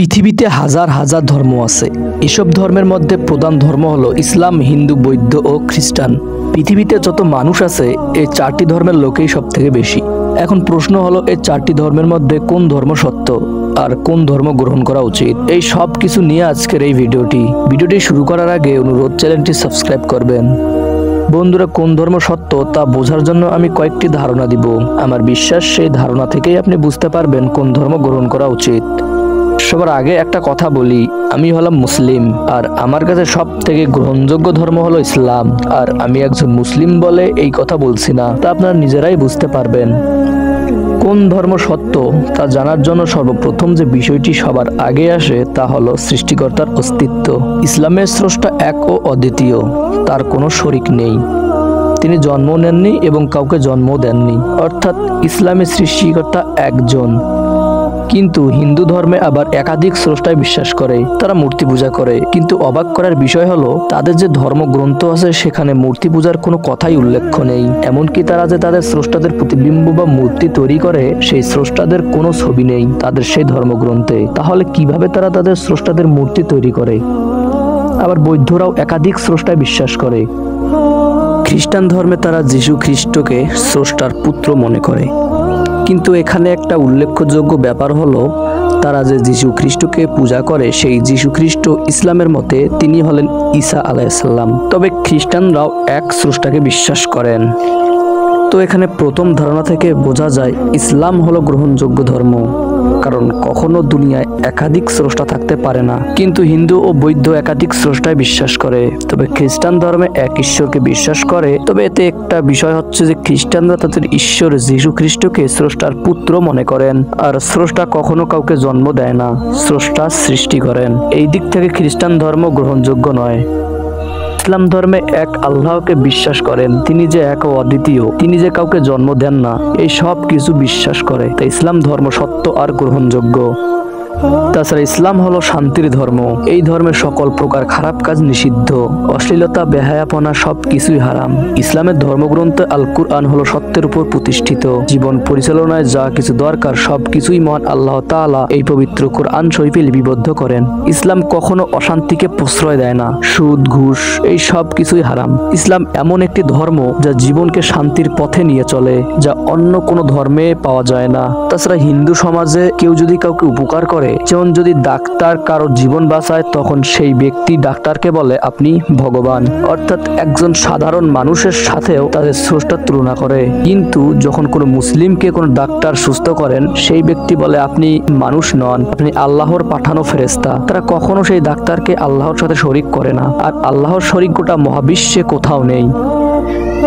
পৃথিবীতে হাজার হাজার ধর্ম আছে। এসব ধর্মের মধ্যে প্রধান ধর্ম হলো ইসলাম, হিন্দু, বৌদ্ধ ও খ্রিস্টান। পৃথিবীতে যত মানুষ আছে এই চারটি ধর্মের লোকেই সব থেকে বেশি। এখন প্রশ্ন হলো, এই চারটি ধর্মের মধ্যে কোন ধর্ম সত্য আর কোন ধর্ম গ্রহণ করা উচিত? এই সব কিছু নিয়ে আজকের এই ভিডিওটি শুরু করার আগে অনুরোধ, চ্যানেলটি সাবস্ক্রাইব করবেন। বন্ধুরা, কোন ধর্ম সত্য তা বোঝার জন্য আমি কয়েকটি ধারণা দিব। আমার বিশ্বাস সেই ধারণা থেকেই আপনি বুঝতে পারবেন কোন ধর্ম গ্রহণ করা উচিত। সবার আগে একটা কথা বলি, আমি হলাম মুসলিম আর আমার কাছে সব থেকে গ্রহণযোগ্য ধর্ম হলো ইসলাম। আর আমি একজন মুসলিম বলে এই কথা বলছি না, তা আপনারা নিজেরাই বুঝতে পারবেন। কোন ধর্ম সত্য তা জানার জন্য সর্বপ্রথম যে বিষয়টি সবার আগে আসে তা হলো সৃষ্টিকর্তার অস্তিত্ব। ইসলামের স্রষ্টা এক ও অদ্বিতীয়, তার কোনো শরিক নেই। তিনি জন্ম নেননি এবং কাউকে জন্ম দেননি, অর্থাৎ ইসলামের সৃষ্টিকর্তা একজন। কিন্তু হিন্দু ধর্মে আবার একাধিক স্রষ্টায় বিশ্বাস করে, তারা মূর্তি পূজা করে। কিন্তু অবাক করার বিষয় হলো, তাদের যে ধর্মগ্রন্থ আছে সেখানে মূর্তি পূজার কোনো কথাই উল্লেখ নেই। এমনকি তারা যে তাদের স্রষ্টাদের প্রতিবিম্ব বা মূর্তি তৈরি করে, সেই স্রষ্টাদের কোনো ছবি নেই তাদের সেই ধর্মগ্রন্থে। তাহলে কিভাবে তারা তাদের স্রষ্টাদের মূর্তি তৈরি করে? আবার বৌদ্ধরাও একাধিক স্রষ্টায় বিশ্বাস করে। খ্রিস্টান ধর্মে তারা যীশু খ্রিস্টকে স্রষ্টার পুত্র মনে করে। কিন্তু এখানে একটা উল্লেখযোগ্য ব্যাপার হলো, তারা যে যীশু খ্রিস্টকে পূজা করে সেই যীশু খ্রিস্ট ইসলামের মতে তিনি হলেন ঈসা আলাইহিসসালাম। তবে খ্রিস্টানরাও এক স্রষ্টাকে বিশ্বাস করেন। তো এখানে প্রথম ধারণা থেকে বোঝা যায় ইসলাম হলো গ্রহণযোগ্য ধর্ম, কারণ কখনো দুনিয়ায় একাধিক স্রষ্টা থাকতে পারে না। কিন্তু হিন্দু ও বৌদ্ধ একাধিক স্রষ্টায় বিশ্বাস করে, তবে খ্রিস্টান ধর্মে এক ঈশ্বরকে বিশ্বাস করে। তবে এতে একটা বিষয় হচ্ছে যে খ্রিস্টানরা তাদের ঈশ্বর যীশু খ্রিস্টকে স্রষ্টার পুত্র মনে করেন, আর স্রষ্টা কখনো কাউকে জন্ম দেয় না, স্রষ্টা সৃষ্টি করেন। এই দিক থেকে খ্রিস্টান ধর্ম গ্রহণযোগ্য নয়। ইসলাম ধর্মে এক আল্লাহকে বিশ্বাস করেন, তিনি যে এক ও অদ্বিতীয়, তিনি যে কাউকে জন্ম দেন না, এই সব কিছু বিশ্বাস করে। তাই ইসলাম ধর্ম সত্য আর গ্রহণযোগ্য। তাছাড়া ইসলাম হলো শান্তির ধর্ম। এই ধর্মে সকল প্রকার খারাপ কাজ নিষিদ্ধ, অশ্লীলতা, বেহায়াপনা সব কিছুই হারাম। ইসলামের ধর্মগ্রন্থ আল কুরআন হলো সত্যের উপর প্রতিষ্ঠিত। জীবন পরিচালনায় যা কিছু দরকার সব কিছুই মহান আল্লাহ তাআলা এই পবিত্র কুরআন শরীফে লিপিবদ্ধ করেন। ইসলাম কখনো অশান্তিকে প্রশ্রয় দেয় না, সুদ, ঘুষ এই সব কিছুই হারাম। ইসলাম এমন একটি ধর্ম যা জীবনকে শান্তির পথে নিয়ে চলে, যা অন্য কোনো ধর্মে পাওয়া যায় না। তাছাড়া হিন্দু সমাজে কেউ যদি কাউকে উপকার করে, যেমন যদি ডাক্তার কারো জীবন বাঁচায়, তখন সেই ব্যক্তি ডাক্তারকে বলে আপনি ভগবান, অর্থাৎ একজন সাধারণ মানুষের সাথেও তাদের স্রষ্টার তুলনা করে। কিন্তু যখন কোনো মুসলিমকে কোনো ডাক্তার সুস্থ করেন, সেই ব্যক্তি বলে আপনি মানুষ নন, আপনি আল্লাহর পাঠানো ফেরেশতা। তারা কখনো সেই ডাক্তারকে আল্লাহর সাথে শরিক করে না, আর আল্লাহর শরিক গোটা মহাবিশ্বে কোথাও নেই।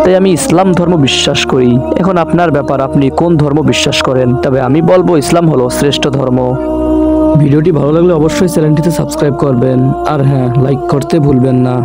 তাই আমি ইসলাম ধর্ম বিশ্বাস করি। এখন আপনার ব্যাপার, আপনি কোন ধর্ম বিশ্বাস করেন। তবে আমি বলবো ইসলাম হলো শ্রেষ্ঠ ধর্ম। ভিডিওটি ভালো লাগলে অবশ্যই চ্যানেলটিতে সাবস্ক্রাইব করবেন, আর হ্যাঁ, লাইক করতে ভুলবেন না।